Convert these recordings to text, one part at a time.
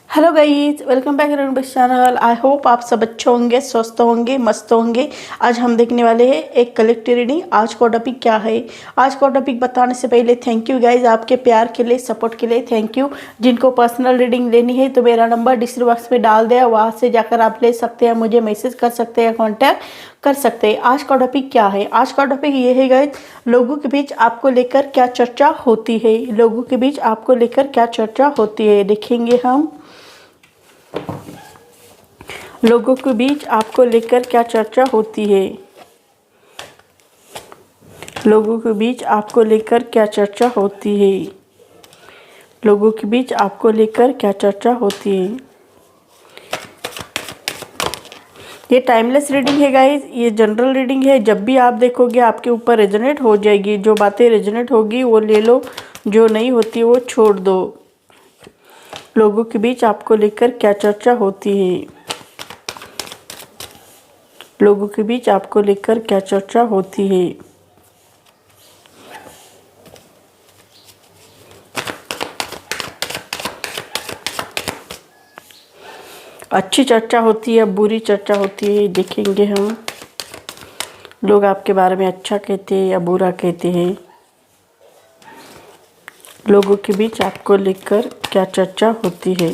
Hello guys, welcome back to channel. I hope आप सब अच्छे होंगे, स्वस्थ होंगे, मस्त होंगे। आज हम देखने वाले हैं एक कलेक्टिव रीडिंग। आज का टॉपिक क्या है? आज का टॉपिक बताने से पहले थैंक यू गाइस, आपके प्यार के लिए, सपोर्ट के लिए थैंक यू। जिनको पर्सनल रीडिंग लेनी है तो मेरा नंबर डिस्क्रिप्शन बॉक्स में डाल दिया, वहाँ से जाकर आप ले सकते हैं, मुझे मैसेज कर सकते हैं, कॉन्टैक्ट कर सकते हैं। आज का टॉपिक क्या है? आज का टॉपिक ये है गाइस, लोगों के बीच आपको लेकर क्या चर्चा होती है। लोगों के बीच आपको लेकर क्या चर्चा होती है देखेंगे हम। लोगों के बीच आपको लेकर क्या चर्चा होती है। लोगों के बीच आपको लेकर क्या चर्चा होती है। लोगों के बीच आपको लेकर क्या चर्चा होती है। ये टाइमलेस रीडिंग है गाइस, ये जनरल रीडिंग है। जब भी आप देखोगे आपके ऊपर रेजोनेट हो जाएगी। जो बातें रेजोनेट होगी वो ले लो, जो नहीं होती वो छोड़ दो। लोगों के बीच आपको लेकर क्या चर्चा होती है। लोगों के बीच आपको लेकर क्या चर्चा होती है। अच्छी चर्चा होती है, बुरी चर्चा होती है, देखेंगे हम। लोग आपके बारे में अच्छा कहते हैं या बुरा कहते हैं। लोगों के बीच आपको लेकर क्या चर्चा होती है।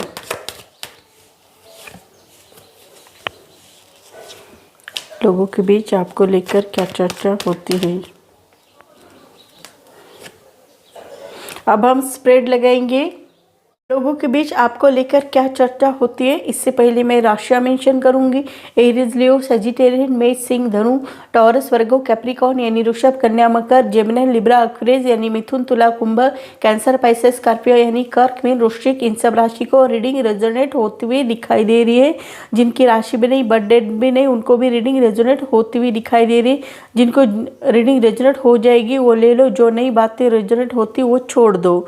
लोगों के बीच आपको लेकर क्या चर्चा होती है। अब हम स्प्रेड लगाएंगे। लोगों के बीच आपको लेकर क्या चर्चा होती है। इससे पहले मैं राशियां मेंशन करूंगी। एरीज, लियो, सजिटेरियन, मेष, सिंह, धनु, टॉरस, वर्गो, कैप्रिकॉर्न यानी वृषभ, कन्या, मकर, जेमिनी, लिब्रा, अक्वेरियस यानी मिथुन, तुला, कुंभ, कैंसर, पाइसेस, स्कॉर्पियो यानी कर्क, मीन, वृश्चिक, इन सब राशि को रीडिंग रेजोनेट होती हुई दिखाई दे रही है। जिनकी राशि भी नहीं, बर्थ डेट भी नहीं, उनको भी रीडिंग रेजोनेट होती हुई दिखाई दे रही है। जिनको रीडिंग रेजोनेट हो जाएगी वो ले लो, जो नई बातें रेजोनेट होती वो छोड़ दो।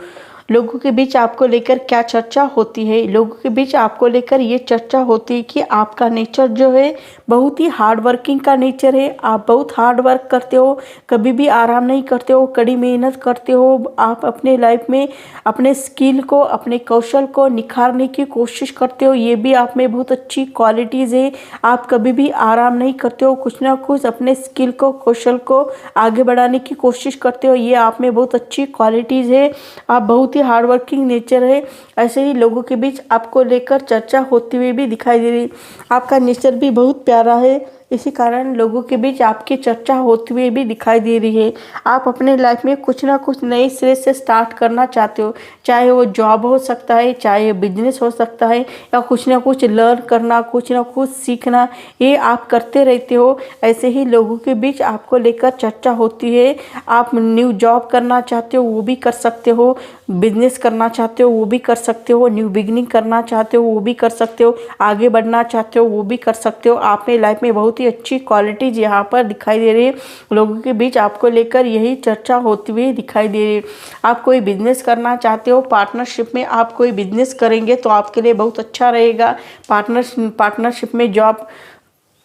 लोगों के बीच आपको लेकर क्या चर्चा होती है। लोगों के बीच आपको लेकर ये चर्चा होती है कि आपका नेचर जो है बहुत ही हार्ड वर्किंग का नेचर है। आप बहुत हार्ड वर्क करते हो, कभी भी आराम नहीं करते हो, कड़ी मेहनत करते हो। आप अपने लाइफ में अपने स्किल को, अपने कौशल को निखारने की कोशिश करते हो। ये भी आप में बहुत अच्छी क्वालिटीज़ है। आप कभी भी आराम नहीं करते हो, कुछ ना कुछ अपने स्किल को, कौशल को आगे बढ़ाने की कोशिश करते हो। ये आप में बहुत अच्छी क्वालिटीज़ है। आप बहुत हार्ड वर्किंग नेचर है। ऐसे ही लोगों के बीच आपको लेकर चर्चा होती हुई भी दिखाई दे रही। आपका नेचर भी बहुत प्यारा है, इसी कारण लोगों के बीच आपकी चर्चा होती हुई भी दिखाई दे रही है। आप अपने लाइफ में कुछ ना कुछ नए सिरे से स्टार्ट करना चाहते हो, चाहे वो जॉब हो सकता है, चाहे बिजनेस हो सकता है, या कुछ ना कुछ लर्न करना, कुछ ना कुछ सीखना, ये आप करते रहते हो। ऐसे ही लोगों के बीच आपको लेकर चर्चा होती है। आप न्यू जॉब करना चाहते हो वो भी कर सकते हो, बिजनेस करना चाहते हो वो भी कर सकते हो, न्यू बिगनिंग करना चाहते हो वो भी कर सकते हो, आगे बढ़ना चाहते हो वो भी कर सकते हो। आप में लाइफ में बहुत ही अच्छी क्वालिटीज यहाँ पर दिखाई दे रही है। लोगों के बीच आपको लेकर यही चर्चा होती हुई दिखाई दे रही है। आप कोई बिजनेस करना चाहते हो, पार्टनरशिप में आप कोई बिजनेस करेंगे तो आपके लिए बहुत अच्छा रहेगा। पार्टनरशिप में जॉब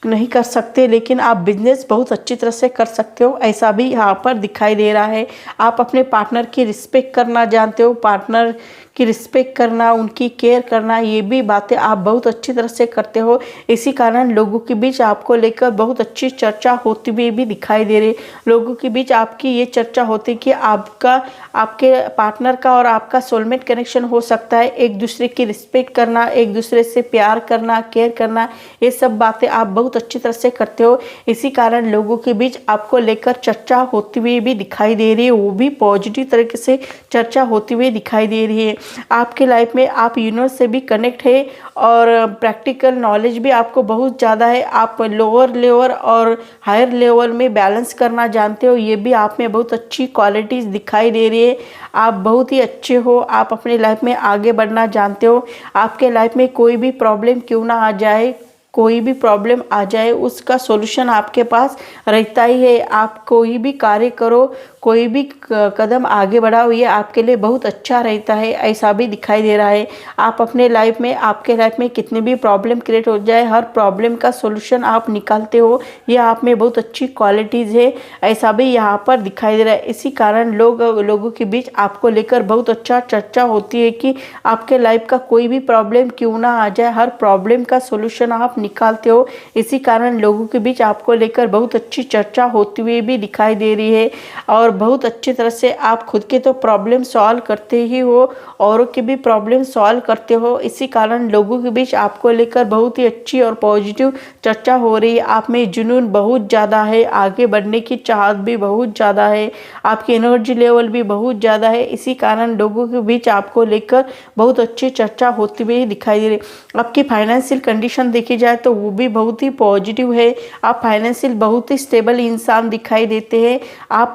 नहीं कर सकते लेकिन आप बिजनेस बहुत अच्छी तरह से कर सकते हो, ऐसा भी यहाँ पर दिखाई दे रहा है। आप अपने पार्टनर की रिस्पेक्ट करना जानते हो, पार्टनर की रिस्पेक्ट करना, उनकी केयर करना, ये भी बातें आप बहुत अच्छी तरह से करते हो। इसी कारण लोगों के बीच आपको लेकर बहुत अच्छी चर्चा होती हुई भी दिखाई दे रही। लोगों के बीच आपकी ये चर्चा होती कि आपके पार्टनर का और आपका सोलमेट कनेक्शन हो सकता है। एक दूसरे की रिस्पेक्ट करना, एक दूसरे से प्यार करना, केयर करना, ये सब बातें आप बहुत अच्छी तरह से करते हो। इसी कारण लोगों के बीच आपको लेकर चर्चा होती हुई भी दिखाई दे रही है, वो भी पॉजिटिव तरीके से चर्चा होती हुई दिखाई दे रही है। आपके लाइफ में आप यूनिवर्स से भी कनेक्ट है और प्रैक्टिकल नॉलेज भी आपको बहुत ज़्यादा है। आप लोअर लेवल और हायर लेवल में बैलेंस करना जानते हो, ये भी आप में बहुत अच्छी क्वालिटीज़ दिखाई दे रही है। आप बहुत ही अच्छे हो, आप अपने लाइफ में आगे बढ़ना जानते हो। आपके लाइफ में कोई भी प्रॉब्लम क्यों ना आ जाए, कोई भी प्रॉब्लम आ जाए, उसका सॉल्यूशन आपके पास रहता ही है। आप कोई भी कार्य करो, कोई भी कदम आगे बढ़ाओ ये आपके लिए बहुत अच्छा रहता है, ऐसा भी दिखाई दे रहा है। आप अपने लाइफ में, आपके लाइफ में कितनी भी प्रॉब्लम क्रिएट हो जाए, हर प्रॉब्लम का सोल्यूशन आप निकालते हो, ये आप में बहुत अच्छी क्वालिटीज़ है, ऐसा भी यहाँ पर दिखाई दे रहा है। इसी कारण लोगों के बीच आपको लेकर बहुत अच्छा चर्चा होती है कि आपके लाइफ का कोई भी प्रॉब्लम क्यों ना आ जाए, हर प्रॉब्लम का सोल्यूशन आप निकालते हो। इसी कारण लोगों के बीच आपको लेकर बहुत अच्छी चर्चा होती हुई भी दिखाई दे रही है और बहुत अच्छी तरह से आप खुद के तो प्रॉब्लम सॉल्व करते ही हो, औरों के भी प्रॉब्लम सॉल्व करते हो। इसी कारण लोगों के बीच आपको लेकर बहुत ही अच्छी और पॉजिटिव चर्चा हो रही है। आप में जुनून बहुत ज़्यादा है, आगे बढ़ने की चाहत भी बहुत ज़्यादा है, आपकी एनर्जी लेवल भी बहुत ज़्यादा है। इसी कारण लोगों के बीच आपको लेकर बहुत अच्छी चर्चा होती हुई दिखाई दे रही है। आपकी फाइनेंशियल कंडीशन देखी जाए तो वो भी बहुत ही पॉजिटिव है। आप फाइनेंशियल बहुत ही स्टेबल इंसान दिखाई देते हैं। आप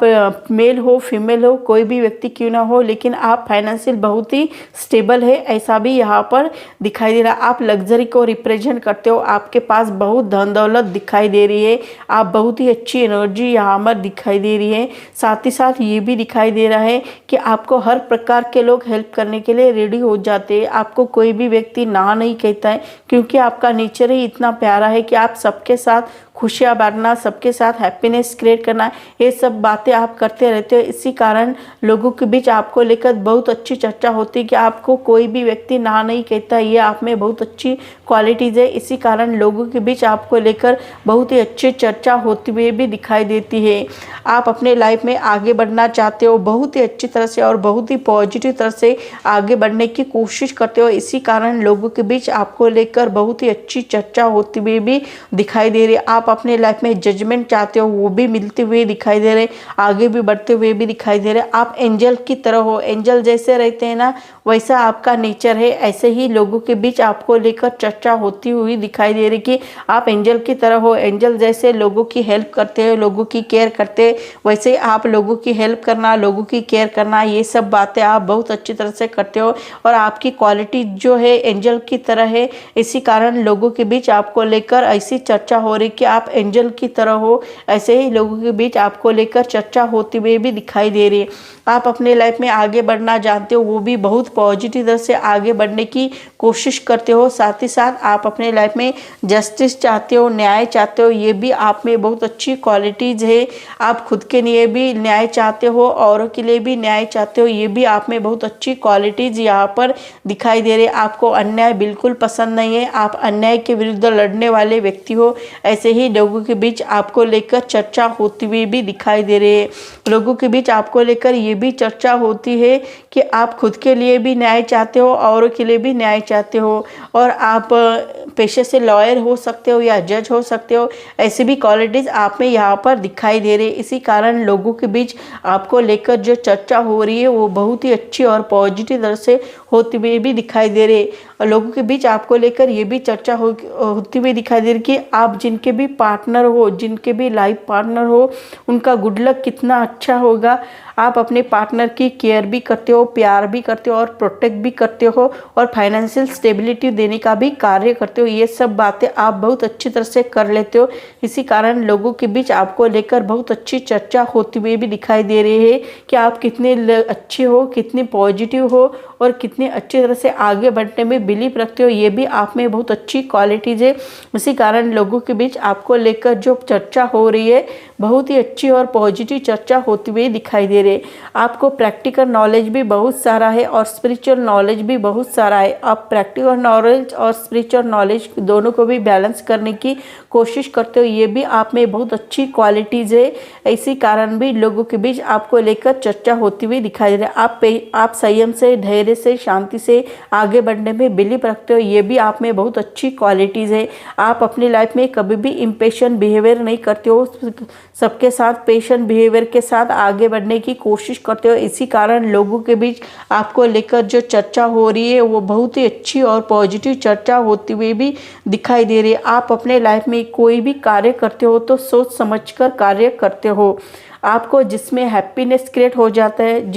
मेल हो फीमेल हो, कोई भी व्यक्ति क्यों ना हो, लेकिन आप फाइनेंशियल बहुत ही स्टेबल है, ऐसा भी यहाँ पर दिखाई दे रहा है। आप लग्जरी को रिप्रेजेंट करते हो, आपके पास बहुत धन दौलत दिखाई दे रही है, आप बहुत ही अच्छी एनर्जी यहाँ पर दिखाई दे रही है। साथ ही साथ ये भी दिखाई दे रहा है कि आपको हर प्रकार के लोग हेल्प करने के लिए रेडी हो जाते हैं। आपको कोई भी व्यक्ति ना नहीं कहता है, क्योंकि आपका नेचर ही इतना प्यारा है कि आप सबके साथ खुशियाँ बांटना, सबके साथ हैप्पीनेस क्रिएट करना, ये सब बातें आप करते रहते हो। इसी कारण लोगों के बीच आपको लेकर बहुत अच्छी चर्चा होती है कि आपको कोई भी व्यक्ति ना नहीं कहता, ये आप में बहुत अच्छी क्वालिटीज़ है। इसी कारण लोगों के बीच आपको लेकर बहुत ही अच्छी चर्चा होती हुई भी दिखाई देती है। आप अपने लाइफ में आगे बढ़ना चाहते हो, बहुत ही अच्छी तरह से और बहुत ही पॉजिटिव तरह से आगे बढ़ने की कोशिश करते हो। इसी कारण लोगों के बीच आपको लेकर बहुत ही अच्छी चर्चा होती हुई भी दिखाई दे रही है। आप अपने लाइफ में जजमेंट चाहते हो, वो भी मिलते हुए दिखाई दे रहे, आगे भी बढ़ते हुए भी दिखाई दे रहे। आप एंजल की तरह हो, एंजल जैसे रहते हैं ना, वैसा आपका नेचर है। ऐसे ही लोगों के बीच आपको लेकर चर्चा होती हुई दिखाई दे रही कि आप एंजल की तरह हो, एंजल जैसे लोगों की हेल्प करते हो, लोगों की केयर करते, वैसे आप लोगों की हेल्प करना, लोगों की केयर करना, ये सब बातें आप बहुत अच्छी तरह से करते हो और आपकी क्वालिटी जो है एंजल की तरह है। इसी कारण लोगों के बीच आपको लेकर ऐसी चर्चा हो रही कि आप एंजल की तरह हो, ऐसे ही लोगों के बीच आपको लेकर चर्चा होती हुई भी दिखाई दे रही है। आप अपने लाइफ में आगे बढ़ना जानते हो, वो भी बहुत पॉजिटिव तरह से आगे बढ़ने की कोशिश करते हो। साथ ही साथ आप अपने लाइफ में जस्टिस चाहते हो, न्याय चाहते हो, ये भी आप में बहुत अच्छी क्वालिटीज़ है। आप खुद के लिए भी न्याय चाहते हो, औरों के लिए भी न्याय चाहते हो, ये भी आप में बहुत अच्छी क्वालिटीज़ यहाँ पर दिखाई दे रही है। आपको अन्याय बिल्कुल पसंद नहीं है, आप अन्याय के विरुद्ध लड़ने वाले व्यक्ति हो। ऐसे ही लोगों के बीच आपको लेकर चर्चा होती हुई भी दिखाई दे रही है। लोगों के बीच आपको लेकर ये भी चर्चा होती है कि आप खुद के लिए भी न्याय चाहते हो, औरों के लिए भी न्याय चाहते हो, और आप पेशे से लॉयर हो सकते हो या जज हो सकते हो। ऐसी भी क्वालिटीज़ आप में यहाँ पर दिखाई दे रही है। इसी कारण लोगों के बीच आपको लेकर जो चर्चा हो रही है वो बहुत ही अच्छी और पॉजिटिव तरह से होती हुई भी दिखाई दे रही है। और लोगों के बीच आपको लेकर ये भी चर्चा होती हुई दिखाई दे रही कि आप जिनके भी पार्टनर हो, जिनके भी लाइफ पार्टनर हो, उनका गुड लक कितना अच्छा होगा। आप अपने पार्टनर की केयर भी करते हो, प्यार भी करते हो और प्रोटेक्ट भी करते हो और फाइनेंशियल स्टेबिलिटी देने का भी कार्य करते हो। ये सब बातें आप बहुत अच्छी तरह से कर लेते हो। इसी कारण लोगों के बीच आपको लेकर बहुत अच्छी चर्चा होती हुई भी दिखाई दे रही है कि आप कितने अच्छे हो, कितने पॉजिटिव हो और कितने अच्छी तरह से आगे बढ़ने में बिलीव रखते हो। ये भी आप में बहुत अच्छी क्वालिटीज़ है। इसी कारण लोगों के बीच आपको लेकर जो चर्चा हो रही है बहुत ही अच्छी और पॉजिटिव चर्चा होती हुई दिखाई दे रही है। आपको प्रैक्टिकल नॉलेज भी बहुत सारा है और स्पिरिचुअल नॉलेज भी बहुत सारा है। आप प्रैक्टिकल नॉलेज और स्पिरिचुअल नॉलेज दोनों को भी बैलेंस करने की कोशिश करते हो। ये भी आप में बहुत अच्छी क्वालिटीज़ है। इसी कारण भी लोगों के बीच आपको लेकर चर्चा होती हुई दिखाई दे रही है। आप संयम से, धैर्य से, शांति से आगे बढ़ने में बिलीव रखते हो। ये भी आप में बहुत अच्छी क्वालिटीज़ है। आप अपनी लाइफ में कभी भी इम्पेशेंट बिहेवियर नहीं करते हो, सबके साथ पेशेंट बिहेवियर के साथ आगे बढ़ने की कोशिश करते हो। इसी कारण लोगों के बीच आपको लेकर जो चर्चा हो रही है वो बहुत ही अच्छी और पॉजिटिव चर्चा होती हुई भी दिखाई दे रही है। आप अपने लाइफ में कोई भी कार्य करते हो तो सोच समझकर कार्य करते हो। आपको जिसमें हैप्पीनेस क्रिएट हो जाता है,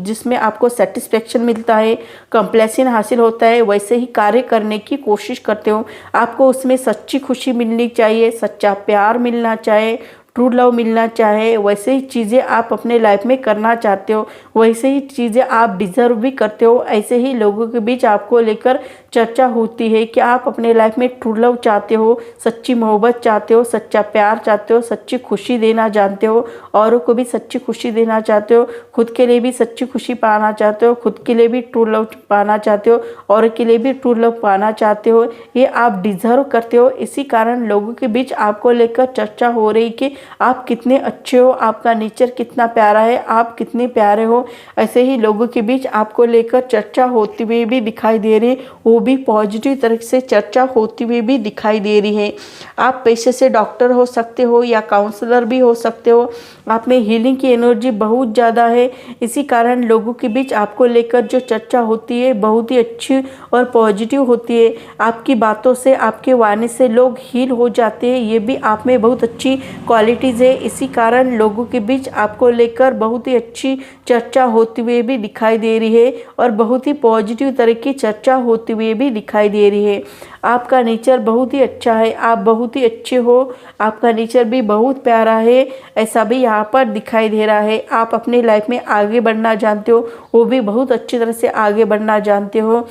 जिसमें आपको सेटिस्फेक्शन मिलता है, कंप्लेसन हासिल होता है, वैसे ही कार्य करने की कोशिश करते हो। आपको उसमें सच्ची खुशी मिलनी चाहिए, सच्चा प्यार मिलना चाहिए, ट्रू लव मिलना चाहे, वैसे ही चीज़ें आप अपने लाइफ में करना चाहते हो, वैसे ही चीज़ें आप डिज़र्व भी करते हो, ऐसे ही लोगों के बीच आपको लेकर चर्चा होती है कि आप अपने लाइफ में ट्रू लव चाहते हो, सच्ची मोहब्बत चाहते हो, सच्चा प्यार चाहते हो, सच्ची खुशी देना जानते हो, औरों को भी सच्ची खुशी देना चाहते हो, खुद के लिए भी सच्ची खुशी पाना चाहते हो, खुद के लिए भी ट्रू लव पाना चाहते हो, और के लिए भी ट्रू लव पाना चाहते हो। ये आप डिज़र्व करते हो। इसी कारण लोगों के बीच आपको लेकर चर्चा हो रही कि आप कितने अच्छे हो, आपका नेचर कितना प्यारा है, आप कितने प्यारे हो। ऐसे ही लोगों के बीच आपको लेकर चर्चा होती हुई भी दिखाई दे रही है, वो भी पॉजिटिव तरह से चर्चा होती हुई भी दिखाई दे रही है। आप पेशे से डॉक्टर हो सकते हो या काउंसलर भी हो सकते हो। आप में हीलिंग की एनर्जी बहुत ज़्यादा है। इसी कारण लोगों के बीच आपको लेकर जो चर्चा होती है बहुत ही अच्छी और पॉजिटिव होती है। आपकी बातों से, आपके वाणी से लोग हील हो जाते हैं। ये भी आप में बहुत अच्छी क्वालिटीज़ है। इसी कारण लोगों के बीच आपको लेकर बहुत ही अच्छी चर्चा होती हुई भी दिखाई दे रही है और बहुत ही पॉजिटिव तरह की चर्चा होती हुई भी दिखाई दे रही है। आपका नेचर बहुत ही अच्छा है, आप बहुत ही अच्छे हो, आपका नेचर भी बहुत प्यारा है, ऐसा भी यहाँ पर दिखाई दे रहा है। आप अपनी लाइफ में आगे बढ़ना जानते हो, वो भी बहुत अच्छी तरह से आगे बढ़ना जानते हो।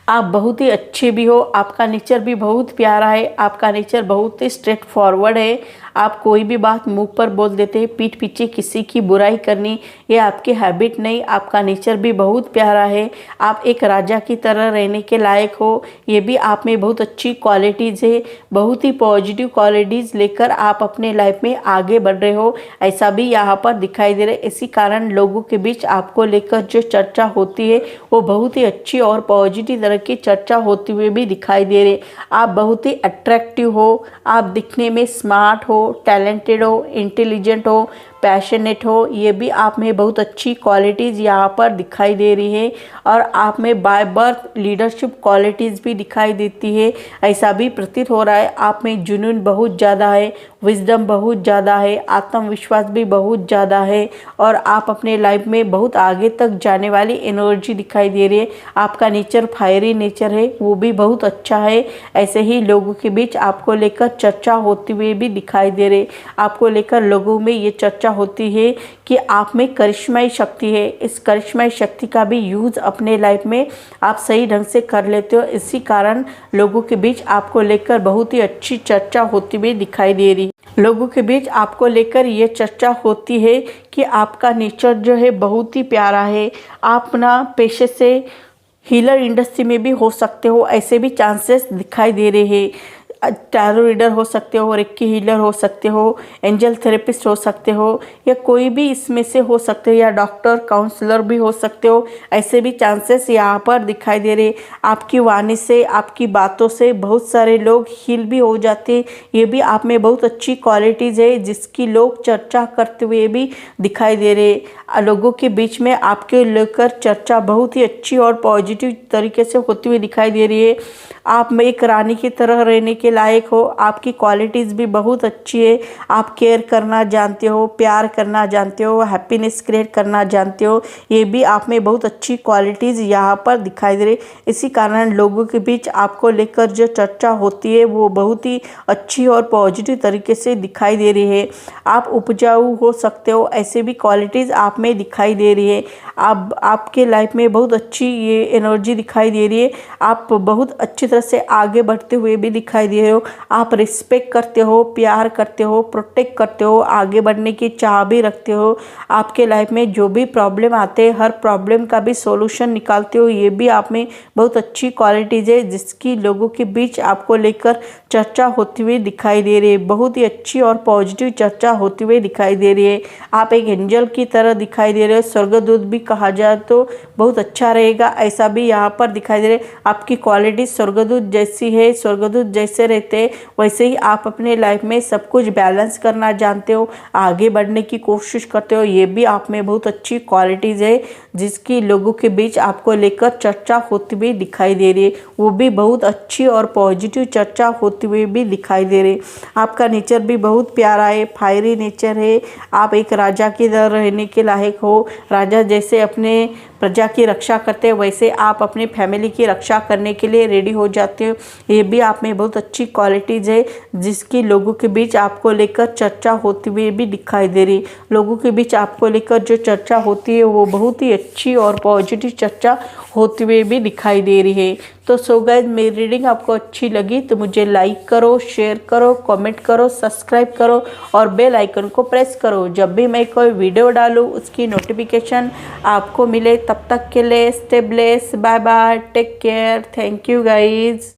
आप बहुत ही अच्छे भी हो, आपका नेचर भी बहुत प्यारा है, आपका नेचर बहुत ही स्ट्रेट फॉरवर्ड है। आप कोई भी बात मुंह पर बोल देते हैं, पीठ पीछे किसी की बुराई करनी ये आपकी हैबिट नहीं। आपका नेचर भी बहुत प्यारा है। आप एक राजा की तरह रहने के लायक हो, ये भी आप में बहुत अच्छी क्वालिटीज़ है। बहुत ही पॉजिटिव क्वालिटीज़ लेकर आप अपने लाइफ में आगे बढ़ रहे हो, ऐसा भी यहाँ पर दिखाई दे रहा है। इसी कारण लोगों के बीच आपको लेकर जो चर्चा होती है वो बहुत ही अच्छी और पॉजिटिव तरह की चर्चा होती हुई भी दिखाई दे रही। आप बहुत ही अट्रैक्टिव हो, आप दिखने में स्मार्ट हो, टैलेंटेड हो, इंटेलिजेंट हो, पैशनेट हो, ये भी आप में बहुत अच्छी क्वालिटीज़ यहाँ पर दिखाई दे रही है। और आप में बाय बर्थ लीडरशिप क्वालिटीज़ भी दिखाई देती है, ऐसा भी प्रतीत हो रहा है। आप में जुनून बहुत ज़्यादा है, विजडम बहुत ज़्यादा है, आत्मविश्वास भी बहुत ज़्यादा है और आप अपने लाइफ में बहुत आगे तक जाने वाली एनर्जी दिखाई दे रही है। आपका नेचर फायरी नेचर है, वो भी बहुत अच्छा है। ऐसे ही लोगों के बीच आपको लेकर चर्चा होती हुई भी दिखाई दे रही। आपको लेकर लोगों में ये चर्चा होती है कि आप में करिश्माई शक्ति है। इस करिश्माई शक्ति का भी यूज़ अपने लाइफ में आप सही ढंग से कर लेते हो। इसी कारण लोगों के बीच आपको लेकर बहुत ही अच्छी चर्चा होती हुई दिखाई दे रही। लोगों के बीच आपको लेकर ये चर्चा होती है कि आपका नेचर जो है बहुत ही प्यारा है। आप ना पेशे से हीलर इंडस्ट्री में भी हो सकते हो, ऐसे भी चांसेस दिखाई दे रहे हैं। टैरो रीडर हो सकते हो, रेक्की हीलर हो सकते हो, एंजल थेरेपिस्ट हो सकते हो, या कोई भी इसमें से हो सकते हो, या डॉक्टर काउंसलर भी हो सकते हो। ऐसे भी चांसेस यहाँ पर दिखाई दे रहे। आपकी वाणी से, आपकी बातों से बहुत सारे लोग हील भी हो जाते हैं। ये भी आप में बहुत अच्छी क्वालिटीज़ है जिसकी लोग चर्चा करते हुए भी दिखाई दे रहे। लोगों के बीच में आपके लेकर चर्चा बहुत ही अच्छी और पॉजिटिव तरीके से होती हुई दिखाई दे रही है। आप में एक रानी की तरह रहने के लायक हो, आपकी क्वालिटीज़ भी बहुत अच्छी है। आप केयर करना जानते हो, प्यार करना जानते हो, हैप्पीनेस क्रिएट करना जानते हो। ये भी आप में बहुत अच्छी क्वालिटीज़ यहाँ पर दिखाई दे रही। इसी कारण लोगों के बीच आपको लेकर जो चर्चा होती है वो बहुत ही अच्छी और पॉजिटिव तरीके से दिखाई दे रही है। आप उपजाऊ हो सकते हो, ऐसे भी क्वालिटीज़ आप में दिखाई दे रही है। आपके लाइफ में बहुत अच्छी ये एनर्जी दिखाई दे रही है। आप बहुत अच्छी तरह से आगे बढ़ते हुए भी दिखाई दे रहे हो। आप रिस्पेक्ट करते हो, प्यार करते हो, प्रोटेक्ट करते हो, आगे बढ़ने की चाह भी रखते हो। आपके लाइफ में जो भी प्रॉब्लम आते हैं हर प्रॉब्लम का भी सॉल्यूशन निकालते हो। ये भी आप में बहुत अच्छी क्वालिटीज़ है जिसकी लोगों के बीच आपको लेकर चर्चा होती हुई दिखाई दे रही है। बहुत ही अच्छी और पॉजिटिव चर्चा होती हुई दिखाई दे रही है। आप एक एंजल की तरह दिखाई दे रहे हो, स्वर्गदूत भी कहा जाए तो बहुत अच्छा रहेगा, ऐसा भी यहाँ पर दिखाई दे रहे। आपकी क्वालिटी स्वर्गदूत जैसी है, स्वर्गदूत जैसे रहते हैं वैसे ही आप अपने लाइफ में सब कुछ बैलेंस करना जानते हो, आगे बढ़ने की कोशिश करते हो। ये भी आप में बहुत अच्छी क्वालिटीज़ है जिसकी लोगों के बीच आपको लेकर चर्चा होती हुई दिखाई दे रही है। वो भी बहुत अच्छी और पॉजिटिव चर्चा होती हुई भी दिखाई दे रही। आपका नेचर भी बहुत प्यारा है, फायरी नेचर है। आप एक राजा की तरह रहने के लायक हो, राजा जैसे अपने प्रजा की रक्षा करते हैं वैसे आप अपनी फैमिली की रक्षा करने के लिए रेडी हो जाते हो। ये भी आप में बहुत अच्छी क्वालिटीज़ है जिसकी लोगों के बीच आपको लेकर चर्चा होती हुई भी दिखाई दे रही। लोगों के बीच आपको लेकर जो चर्चा होती है वो बहुत ही अच्छी और पॉजिटिव चर्चा होती हुई भी दिखाई दे रही है। तो सो गाइस, मेरी रीडिंग आपको अच्छी लगी तो मुझे लाइक करो, शेयर करो, कमेंट करो, सब्सक्राइब करो और बेल आइकन को प्रेस करो। जब भी मैं कोई वीडियो डालूँ उसकी नोटिफिकेशन आपको मिले। तब तक के लिए stay blessed, bye bye, take care, thank you guys.